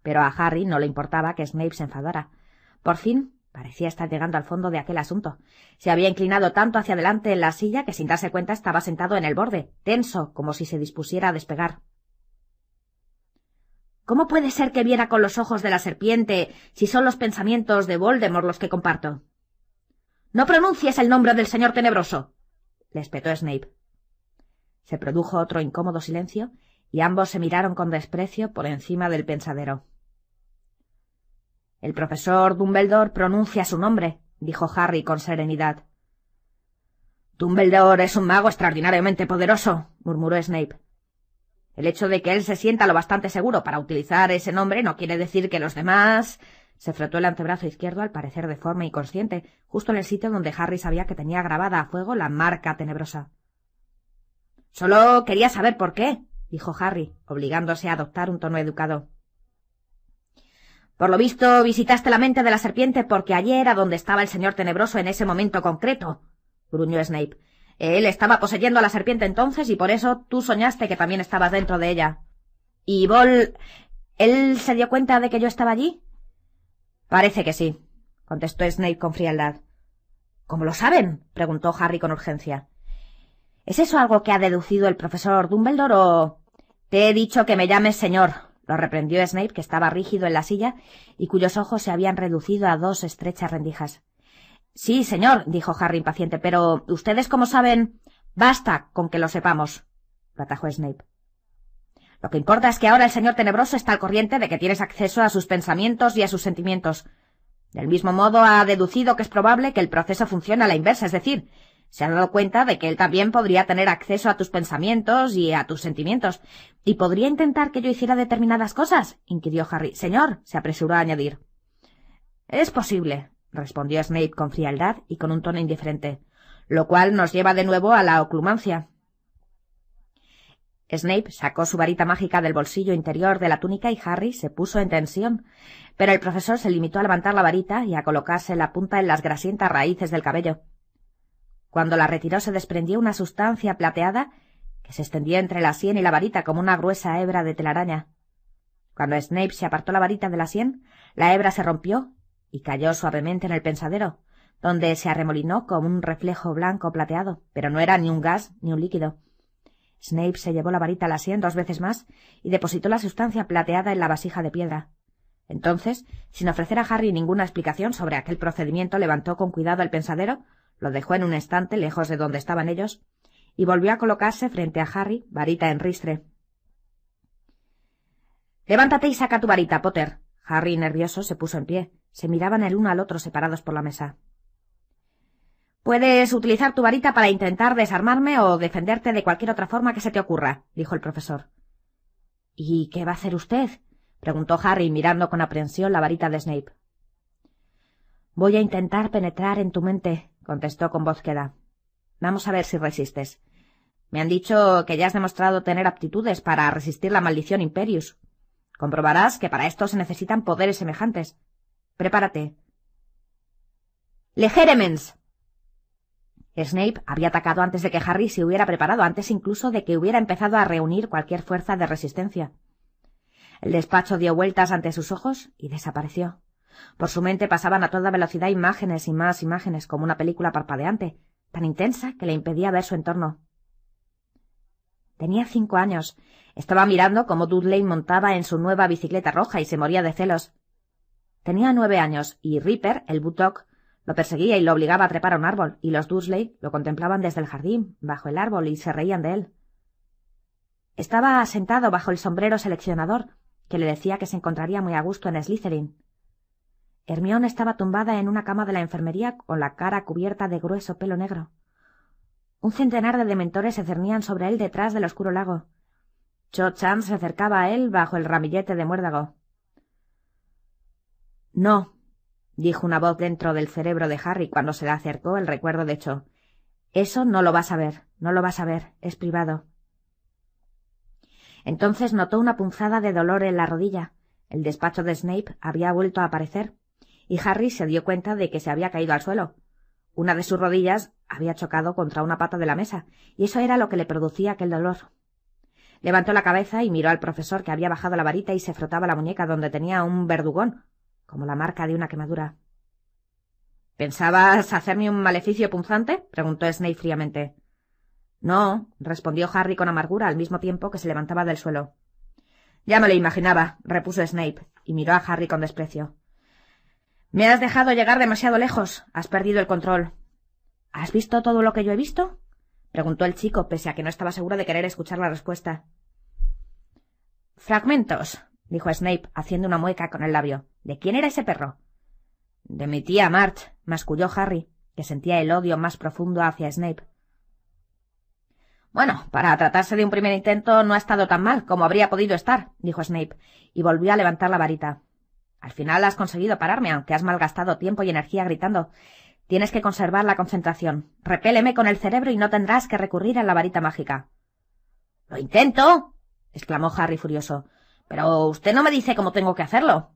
Pero a Harry no le importaba que Snape se enfadara. Por fin parecía estar llegando al fondo de aquel asunto. Se había inclinado tanto hacia adelante en la silla que sin darse cuenta estaba sentado en el borde, tenso, como si se dispusiera a despegar. —¿Cómo puede ser que viera con los ojos de la serpiente si son los pensamientos de Voldemort los que comparto? —¡No pronuncies el nombre del señor Tenebroso! —le espetó Snape. Se produjo otro incómodo silencio y ambos se miraron con desprecio por encima del pensadero. —El profesor Dumbledore pronuncia su nombre —dijo Harry con serenidad. —Dumbledore es un mago extraordinariamente poderoso —murmuró Snape. El hecho de que él se sienta lo bastante seguro para utilizar ese nombre no quiere decir que los demás... Se frotó el antebrazo izquierdo, al parecer de forma inconsciente, justo en el sitio donde Harry sabía que tenía grabada a fuego la marca tenebrosa. —Solo quería saber por qué —dijo Harry, obligándose a adoptar un tono educado. —Por lo visto visitaste la mente de la serpiente porque allí era donde estaba el señor Tenebroso en ese momento concreto —gruñó Snape. Él estaba poseyendo a la serpiente entonces y por eso tú soñaste que también estabas dentro de ella. —¿Y él se dio cuenta de que yo estaba allí? —Parece que sí —contestó Snape con frialdad. —¿Cómo lo saben? —preguntó Harry con urgencia. —¿Es eso algo que ha deducido el profesor Dumbledore o...? —Te he dicho que me llames señor —lo reprendió Snape, que estaba rígido en la silla y cuyos ojos se habían reducido a dos estrechas rendijas. —Sí, señor —dijo Harry impaciente—, pero ¿ustedes cómo saben? —Basta con que lo sepamos —lo atajó Snape—. Lo que importa es que ahora el señor Tenebroso está al corriente de que tienes acceso a sus pensamientos y a sus sentimientos. Del mismo modo ha deducido que es probable que el proceso funcione a la inversa, es decir, se ha dado cuenta de que él también podría tener acceso a tus pensamientos y a tus sentimientos. —¿Y podría intentar que yo hiciera determinadas cosas? —inquirió Harry. —Señor —se apresuró a añadir. —Es posible —respondió Snape con frialdad y con un tono indiferente—, lo cual nos lleva de nuevo a la oclumancia. Snape sacó su varita mágica del bolsillo interior de la túnica y Harry se puso en tensión, pero el profesor se limitó a levantar la varita y a colocarse la punta en las grasientas raíces del cabello. Cuando la retiró se desprendió una sustancia plateada que se extendió entre la sien y la varita como una gruesa hebra de telaraña. Cuando Snape se apartó la varita de la sien, la hebra se rompió y cayó suavemente en el pensadero, donde se arremolinó como un reflejo blanco plateado, pero no era ni un gas ni un líquido. Snape se llevó la varita a la sien 2 veces más y depositó la sustancia plateada en la vasija de piedra. Entonces, sin ofrecer a Harry ninguna explicación sobre aquel procedimiento, levantó con cuidado el pensadero, lo dejó en un estante lejos de donde estaban ellos y volvió a colocarse frente a Harry, varita en ristre. —Levántate y saca tu varita, Potter. Harry, nervioso, se puso en pie. Se miraban el uno al otro separados por la mesa. —Puedes utilizar tu varita para intentar desarmarme o defenderte de cualquier otra forma que se te ocurra —dijo el profesor. —¿Y qué va a hacer usted? —preguntó Harry, mirando con aprensión la varita de Snape. —Voy a intentar penetrar en tu mente —contestó con voz queda—. Vamos a ver si resistes. Me han dicho que ya has demostrado tener aptitudes para resistir la maldición Imperius. Comprobarás que para esto se necesitan poderes semejantes. Prepárate. ¡Legéremens! Snape había atacado antes de que Harry se hubiera preparado, antes incluso de que hubiera empezado a reunir cualquier fuerza de resistencia. El despacho dio vueltas ante sus ojos y desapareció. Por su mente pasaban a toda velocidad imágenes y más imágenes, como una película parpadeante, tan intensa que le impedía ver su entorno. Tenía 5 años. Estaba mirando cómo Dudley montaba en su nueva bicicleta roja y se moría de celos. Tenía 9 años y Ripper, el Bulldog, lo perseguía y lo obligaba a trepar a un árbol, y los Dursley lo contemplaban desde el jardín, bajo el árbol, y se reían de él. Estaba sentado bajo el sombrero seleccionador, que le decía que se encontraría muy a gusto en Slytherin. Hermione estaba tumbada en una cama de la enfermería con la cara cubierta de grueso pelo negro. Un centenar de dementores se cernían sobre él detrás del oscuro lago. Cho-Chan se acercaba a él bajo el ramillete de muérdago. —No —dijo una voz dentro del cerebro de Harry cuando se le acercó el recuerdo de Cho—. Eso no lo vas a ver, no lo vas a ver, es privado. Entonces notó una punzada de dolor en la rodilla. El despacho de Snape había vuelto a aparecer, y Harry se dio cuenta de que se había caído al suelo. Una de sus rodillas había chocado contra una pata de la mesa, y eso era lo que le producía aquel dolor. Levantó la cabeza y miró al profesor, que había bajado la varita y se frotaba la muñeca donde tenía un verdugón, como la marca de una quemadura. —¿Pensabas hacerme un maleficio punzante? —preguntó Snape fríamente. —No —respondió Harry con amargura al mismo tiempo que se levantaba del suelo. —Ya me lo imaginaba —repuso Snape, y miró a Harry con desprecio. —Me has dejado llegar demasiado lejos. Has perdido el control. —¿Has visto todo lo que yo he visto? —preguntó el chico, pese a que no estaba seguro de querer escuchar la respuesta. —Fragmentos —dijo Snape, haciendo una mueca con el labio—. ¿De quién era ese perro? —De mi tía March —masculló Harry, que sentía el odio más profundo hacia Snape. —Bueno, para tratarse de un primer intento no ha estado tan mal como habría podido estar —dijo Snape, y volvió a levantar la varita. —Al final has conseguido pararme, aunque has malgastado tiempo y energía gritando. Tienes que conservar la concentración. Repéleme con el cerebro y no tendrás que recurrir a la varita mágica. —¡Lo intento! —exclamó Harry furioso—. Pero usted no me dice cómo tengo que hacerlo.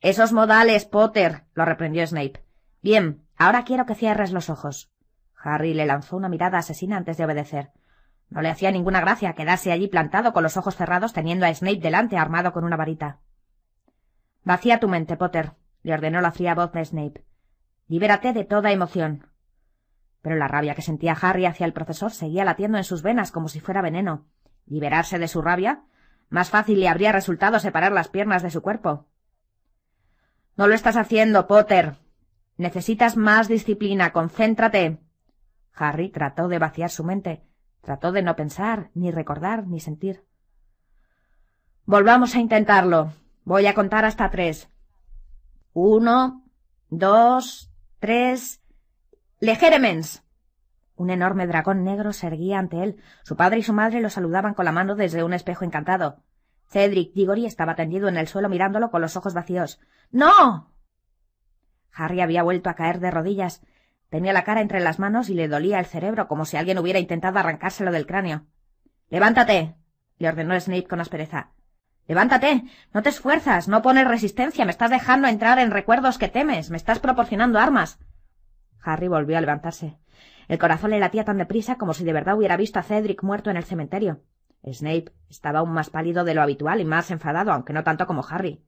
—Esos modales, Potter —lo reprendió Snape—. Bien, ahora quiero que cierres los ojos. Harry le lanzó una mirada asesina antes de obedecer. No le hacía ninguna gracia quedarse allí plantado con los ojos cerrados teniendo a Snape delante armado con una varita. —Vacía tu mente, Potter —le ordenó la fría voz de Snape—. Libérate de toda emoción. Pero la rabia que sentía Harry hacia el profesor seguía latiendo en sus venas como si fuera veneno. ¿Liberarse de su rabia? Más fácil le habría resultado separar las piernas de su cuerpo. —No lo estás haciendo, Potter. Necesitas más disciplina. Concéntrate. Harry trató de vaciar su mente. Trató de no pensar, ni recordar, ni sentir. —Volvamos a intentarlo. Voy a contar hasta 3. 1, 2, 3... ¡Legéremens! Un enorme dragón negro se erguía ante él. Su padre y su madre lo saludaban con la mano desde un espejo encantado. Cedric Diggory estaba tendido en el suelo mirándolo con los ojos vacíos. —¡No! Harry había vuelto a caer de rodillas. Tenía la cara entre las manos y le dolía el cerebro, como si alguien hubiera intentado arrancárselo del cráneo. —¡Levántate! —le ordenó Snape con aspereza. —¡Levántate! No te esfuerzas, no pones resistencia, me estás dejando entrar en recuerdos que temes, me estás proporcionando armas. Harry volvió a levantarse. El corazón le latía tan deprisa como si de verdad hubiera visto a Cedric muerto en el cementerio. Snape estaba aún más pálido de lo habitual y más enfadado, aunque no tanto como Harry.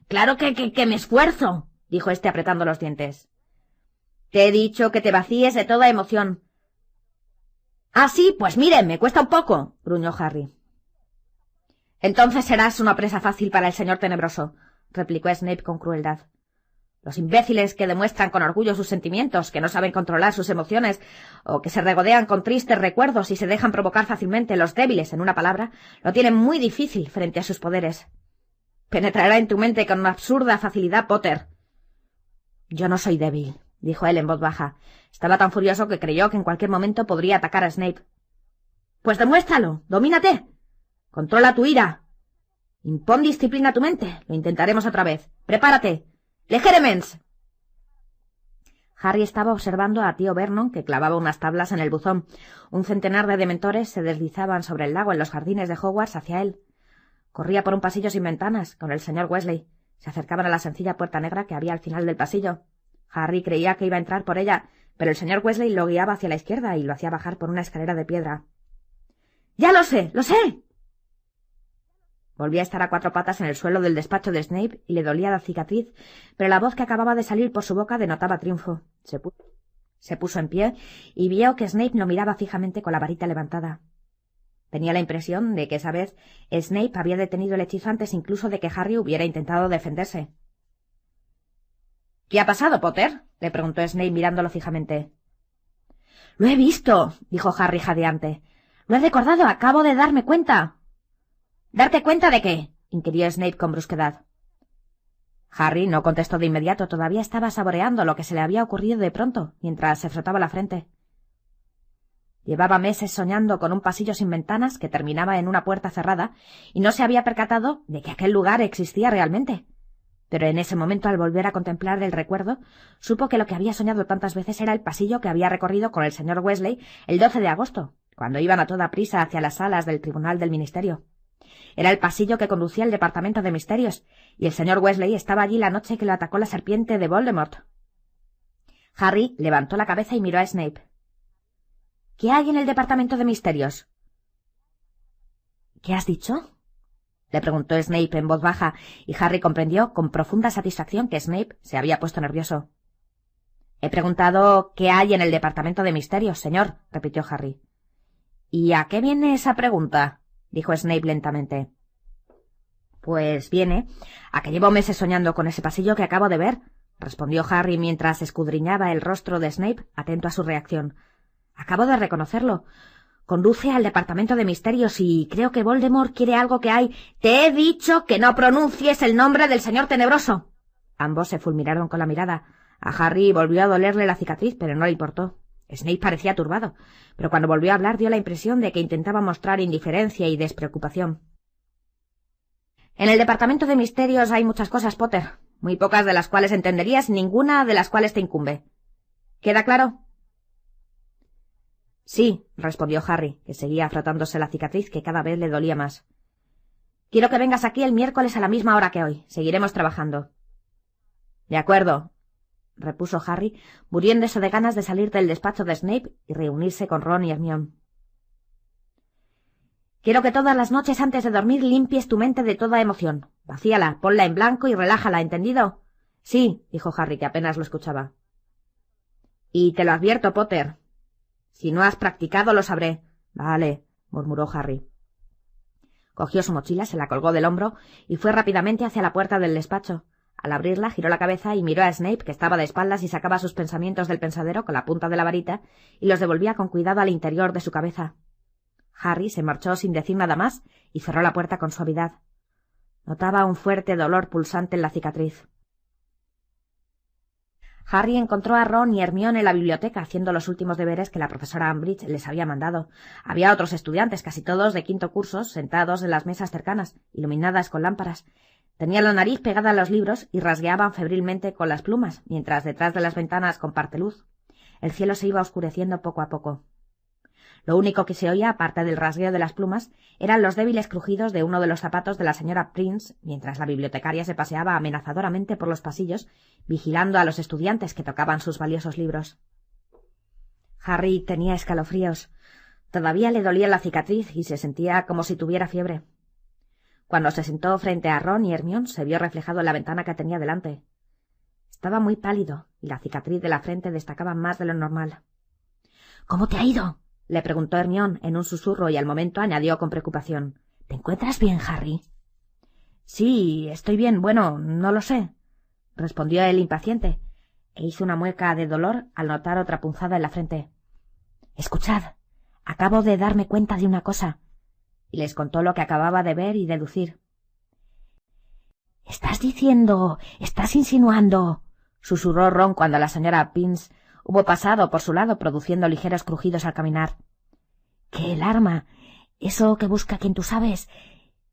—¡Claro que me esfuerzo! —dijo éste apretando los dientes. —Te he dicho que te vacíes de toda emoción. —Ah, sí, pues mire, me cuesta un poco —gruñó Harry. —Entonces serás una presa fácil para el señor tenebroso —replicó Snape con crueldad. Los imbéciles que demuestran con orgullo sus sentimientos, que no saben controlar sus emociones, o que se regodean con tristes recuerdos y se dejan provocar fácilmente, los débiles, en una palabra, lo tienen muy difícil frente a sus poderes. Penetrará en tu mente con una absurda facilidad, Potter. Yo no soy débil, dijo él en voz baja. Estaba tan furioso que creyó que en cualquier momento podría atacar a Snape. Pues demuéstralo, domínate. Controla tu ira. Impón disciplina a tu mente. Lo intentaremos otra vez. Prepárate. ¡Legeremens! Harry estaba observando a tío Vernon, que clavaba unas tablas en el buzón. Un centenar de dementores se deslizaban sobre el lago en los jardines de Hogwarts hacia él. Corría por un pasillo sin ventanas, con el señor Weasley. Se acercaban a la sencilla puerta negra que había al final del pasillo. Harry creía que iba a entrar por ella, pero el señor Weasley lo guiaba hacia la izquierda y lo hacía bajar por una escalera de piedra. —¡Ya lo sé! ¡Lo sé! Volvía a estar a cuatro patas en el suelo del despacho de Snape y le dolía la cicatriz, pero la voz que acababa de salir por su boca denotaba triunfo. Se puso en pie y vio que Snape lo miraba fijamente con la varita levantada. Tenía la impresión de que esa vez Snape había detenido el hechizo antes incluso de que Harry hubiera intentado defenderse. —¿Qué ha pasado, Potter? —le preguntó Snape mirándolo fijamente. —Lo he visto —dijo Harry jadeante—. Lo he recordado, acabo de darme cuenta. —¿Darte cuenta de qué? —inquirió Snape con brusquedad. Harry no contestó de inmediato. Todavía estaba saboreando lo que se le había ocurrido de pronto, mientras se frotaba la frente. Llevaba meses soñando con un pasillo sin ventanas que terminaba en una puerta cerrada y no se había percatado de que aquel lugar existía realmente. Pero en ese momento, al volver a contemplar el recuerdo, supo que lo que había soñado tantas veces era el pasillo que había recorrido con el señor Weasley el 12 de agosto, cuando iban a toda prisa hacia las salas del Tribunal del Ministerio. Era el pasillo que conducía al Departamento de Misterios, y el señor Weasley estaba allí la noche que lo atacó la serpiente de Voldemort. Harry levantó la cabeza y miró a Snape. —¿Qué hay en el Departamento de Misterios? —¿Qué has dicho? —le preguntó Snape en voz baja, y Harry comprendió con profunda satisfacción que Snape se había puesto nervioso. —He preguntado qué hay en el Departamento de Misterios, señor —repitió Harry. —¿Y a qué viene esa pregunta? —dijo Snape lentamente. —Pues viene a que llevo meses soñando con ese pasillo que acabo de ver —respondió Harry mientras escudriñaba el rostro de Snape, atento a su reacción—. Acabo de reconocerlo. Conduce al Departamento de Misterios y creo que Voldemort quiere algo que hay. —Te he dicho que no pronuncies el nombre del señor tenebroso. Ambos se fulminaron con la mirada. A Harry volvió a dolerle la cicatriz, pero no le importó. Snape parecía turbado, pero cuando volvió a hablar dio la impresión de que intentaba mostrar indiferencia y despreocupación. En el Departamento de Misterios hay muchas cosas, Potter, muy pocas de las cuales entenderías, ninguna de las cuales te incumbe. ¿Queda claro? —Sí —respondió Harry, que seguía frotándose la cicatriz que cada vez le dolía más. —Quiero que vengas aquí el miércoles a la misma hora que hoy. Seguiremos trabajando. —De acuerdo —repuso Harry, muriéndose de ganas de salir del despacho de Snape y reunirse con Ron y Hermione. —Quiero que todas las noches antes de dormir limpies tu mente de toda emoción. Vacíala, ponla en blanco y relájala, ¿entendido? —Sí —dijo Harry, que apenas lo escuchaba. —Y te lo advierto, Potter. Si no has practicado, lo sabré. —Vale —murmuró Harry. Cogió su mochila, se la colgó del hombro y fue rápidamente hacia la puerta del despacho. Al abrirla, giró la cabeza y miró a Snape, que estaba de espaldas y sacaba sus pensamientos del pensadero con la punta de la varita y los devolvía con cuidado al interior de su cabeza. Harry se marchó sin decir nada más y cerró la puerta con suavidad. Notaba un fuerte dolor pulsante en la cicatriz. Harry encontró a Ron y Hermione en la biblioteca haciendo los últimos deberes que la profesora Umbridge les había mandado. Había otros estudiantes, casi todos de quinto curso, sentados en las mesas cercanas, iluminadas con lámparas. Tenían la nariz pegada a los libros y rasgueaban febrilmente con las plumas, mientras detrás de las ventanas con parteluz el cielo se iba oscureciendo poco a poco. Lo único que se oía, aparte del rasgueo de las plumas, eran los débiles crujidos de uno de los zapatos de la señora Prince, mientras la bibliotecaria se paseaba amenazadoramente por los pasillos, vigilando a los estudiantes que tocaban sus valiosos libros. Harry tenía escalofríos. Todavía le dolía la cicatriz y se sentía como si tuviera fiebre. Cuando se sentó frente a Ron y Hermione, se vio reflejado en la ventana que tenía delante. Estaba muy pálido y la cicatriz de la frente destacaba más de lo normal. —¿Cómo te ha ido? —le preguntó Hermione en un susurro y al momento añadió con preocupación. —¿Te encuentras bien, Harry? —Sí, estoy bien. Bueno, no lo sé. respondió él impaciente, e hizo una mueca de dolor al notar otra punzada en la frente. —Escuchad, acabo de darme cuenta de una cosa. Y les contó lo que acababa de ver y deducir. —Estás insinuando —susurró Ron cuando la señora Pins hubo pasado por su lado produciendo ligeros crujidos al caminar—, que el arma, eso que busca quien tú sabes,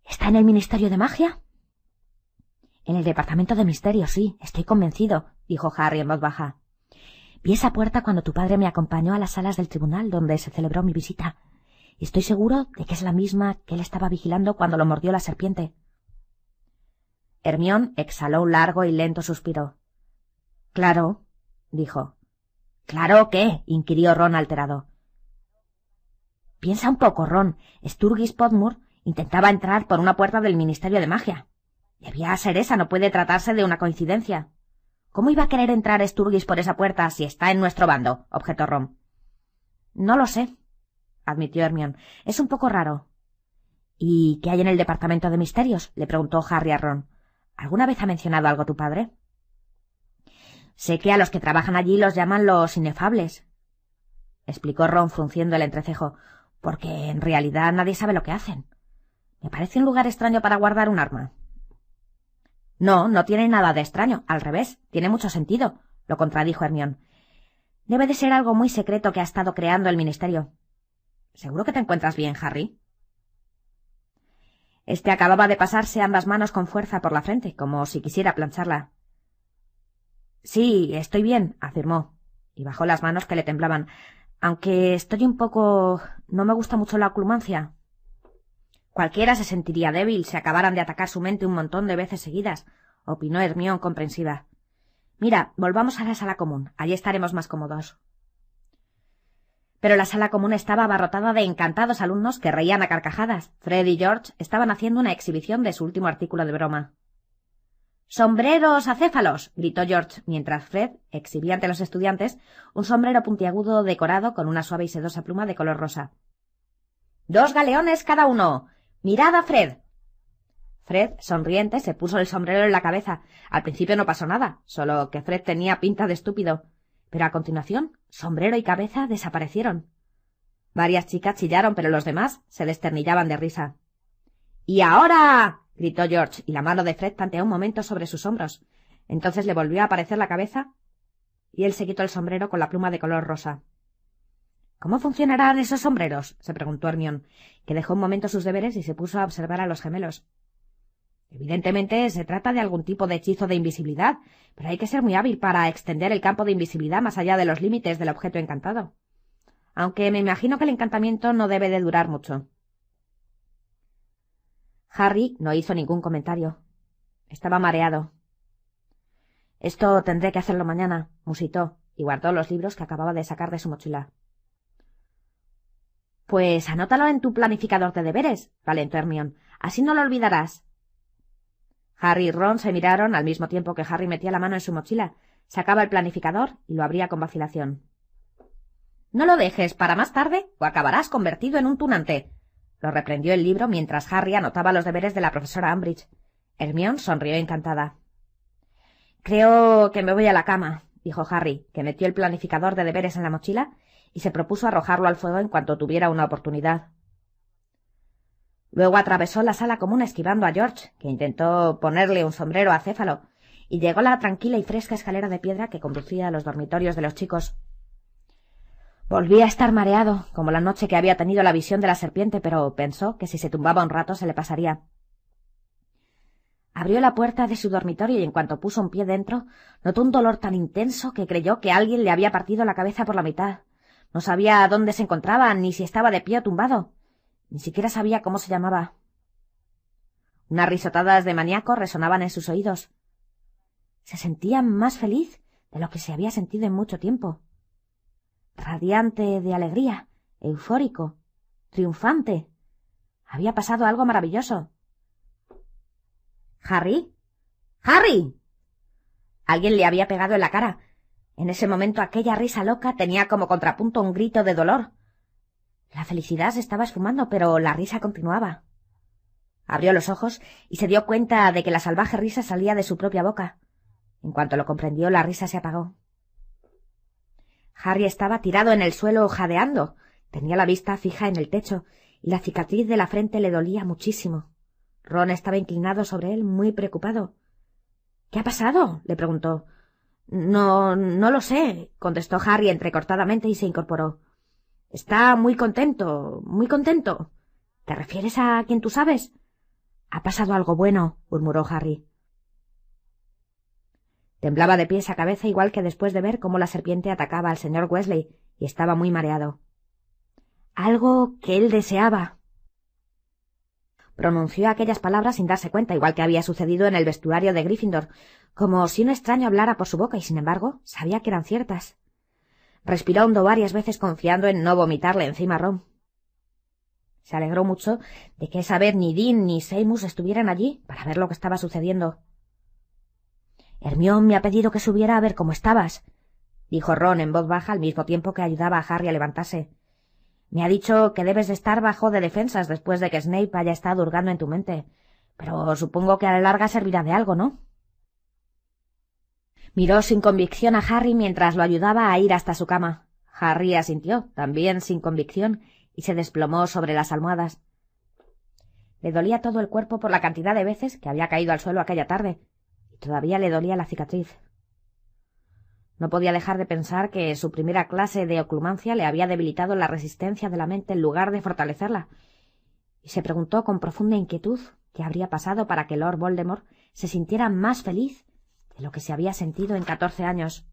¿está en el Ministerio de Magia? En el Departamento de Misterios, sí, estoy convencido —dijo Harry en voz baja. Vi esa puerta cuando tu padre me acompañó a las salas del tribunal donde se celebró mi visita, y estoy seguro de que es la misma que él estaba vigilando cuando lo mordió la serpiente. Hermione exhaló un largo y lento suspiro. —Claro —dijo. —¿Claro qué? —inquirió Ron alterado. Piensa un poco, Ron. Sturgis Podmore intentaba entrar por una puerta del Ministerio de Magia. Debía ser esa, no puede tratarse de una coincidencia. —¿Cómo iba a querer entrar Sturgis por esa puerta si está en nuestro bando? —objetó Ron. —No lo sé —admitió Hermione—. Es un poco raro. —¿Y qué hay en el Departamento de Misterios? —le preguntó Harry a Ron. —¿Alguna vez ha mencionado algo tu padre? —Sé que a los que trabajan allí los llaman los inefables —explicó Ron frunciendo el entrecejo—, porque en realidad nadie sabe lo que hacen. Me parece un lugar extraño para guardar un arma. —No, no tiene nada de extraño. Al revés, tiene mucho sentido —lo contradijo Hermione—. Debe de ser algo muy secreto que ha estado creando el ministerio. ¿Seguro que te encuentras bien, Harry? Este acababa de pasarse ambas manos con fuerza por la frente, como si quisiera plancharla. —Sí, estoy bien —afirmó, y bajó las manos que le temblaban—, aunque estoy un poco... no me gusta mucho la oclumancia. Cualquiera se sentiría débil si acabaran de atacar su mente un montón de veces seguidas —opinó Hermione comprensiva—. Mira, volvamos a la sala común. Allí estaremos más cómodos. Pero la sala común estaba abarrotada de encantados alumnos que reían a carcajadas. Fred y George estaban haciendo una exhibición de su último artículo de broma. —¡Sombreros acéfalos! —gritó George, mientras Fred exhibía ante los estudiantes un sombrero puntiagudo decorado con una suave y sedosa pluma de color rosa. —2 galeones cada uno. —¡Mirad a Fred! Fred, sonriente, se puso el sombrero en la cabeza. Al principio no pasó nada, solo que Fred tenía pinta de estúpido. Pero a continuación, sombrero y cabeza desaparecieron. Varias chicas chillaron, pero los demás se desternillaban de risa. —¡Y ahora! —gritó George, y la mano de Fred tanteó un momento sobre sus hombros. Entonces le volvió a aparecer la cabeza, y él se quitó el sombrero con la pluma de color rosa. —¿Cómo funcionarán esos sombreros? —se preguntó Hermione, que dejó un momento sus deberes y se puso a observar a los gemelos. Evidentemente se trata de algún tipo de hechizo de invisibilidad, pero hay que ser muy hábil para extender el campo de invisibilidad más allá de los límites del objeto encantado. Aunque me imagino que el encantamiento no debe de durar mucho. Harry no hizo ningún comentario. Estaba mareado. —Esto tendré que hacerlo mañana —musitó, y guardó los libros que acababa de sacar de su mochila. —Pues anótalo en tu planificador de deberes —calentó Hermione—. Así no lo olvidarás. Harry y Ron se miraron al mismo tiempo que Harry metía la mano en su mochila, sacaba el planificador y lo abría con vacilación. —No lo dejes para más tarde o acabarás convertido en un tunante —lo reprendió el libro mientras Harry anotaba los deberes de la profesora Umbridge. Hermione sonrió encantada. —Creo que me voy a la cama —dijo Harry, que metió el planificador de deberes en la mochila y se propuso arrojarlo al fuego en cuanto tuviera una oportunidad. Luego atravesó la sala común esquivando a George, que intentó ponerle un sombrero acéfalo, y llegó a la tranquila y fresca escalera de piedra que conducía a los dormitorios de los chicos. Volvía a estar mareado, como la noche que había tenido la visión de la serpiente, pero pensó que si se tumbaba un rato se le pasaría. Abrió la puerta de su dormitorio y en cuanto puso un pie dentro, notó un dolor tan intenso que creyó que alguien le había partido la cabeza por la mitad. No sabía dónde se encontraba, ni si estaba de pie o tumbado. Ni siquiera sabía cómo se llamaba. Unas risotadas de maníaco resonaban en sus oídos. Se sentía más feliz de lo que se había sentido en mucho tiempo. Radiante de alegría, eufórico, triunfante. Había pasado algo maravilloso. —¿Harry? ¡Harry! Alguien le había pegado en la cara. En ese momento aquella risa loca tenía como contrapunto un grito de dolor. La felicidad se estaba esfumando, pero la risa continuaba. Abrió los ojos y se dio cuenta de que la salvaje risa salía de su propia boca. En cuanto lo comprendió, la risa se apagó. Harry estaba tirado en el suelo jadeando. Tenía la vista fija en el techo y la cicatriz de la frente le dolía muchísimo. Ron estaba inclinado sobre él, muy preocupado. —¿Qué ha pasado? —le preguntó. No lo sé —contestó Harry entrecortadamente y se incorporó. —Está muy contento, muy contento. ¿Te refieres a quien tú sabes? —Ha pasado algo bueno —murmuró Harry. Temblaba de pies a cabeza igual que después de ver cómo la serpiente atacaba al señor Weasley, y estaba muy mareado. Algo que él deseaba. Pronunció aquellas palabras sin darse cuenta, igual que había sucedido en el vestuario de Gryffindor, como si un extraño hablara por su boca y, sin embargo, sabía que eran ciertas. Respiró hondo varias veces confiando en no vomitarle encima a Ron. Se alegró mucho de que esa vez ni Dean ni Seamus estuvieran allí para ver lo que estaba sucediendo. —Hermione me ha pedido que subiera a ver cómo estabas —dijo Ron en voz baja al mismo tiempo que ayudaba a Harry a levantarse—. Me ha dicho que debes de estar bajo de defensas después de que Snape haya estado hurgando en tu mente, pero supongo que a la larga servirá de algo, ¿no? Miró sin convicción a Harry mientras lo ayudaba a ir hasta su cama. Harry asintió, también sin convicción, y se desplomó sobre las almohadas. Le dolía todo el cuerpo por la cantidad de veces que había caído al suelo aquella tarde, y todavía le dolía la cicatriz. No podía dejar de pensar que su primera clase de oclumancia le había debilitado la resistencia de la mente en lugar de fortalecerla, y se preguntó con profunda inquietud qué habría pasado para que Lord Voldemort se sintiera más feliz de lo que se había sentido en 14 años.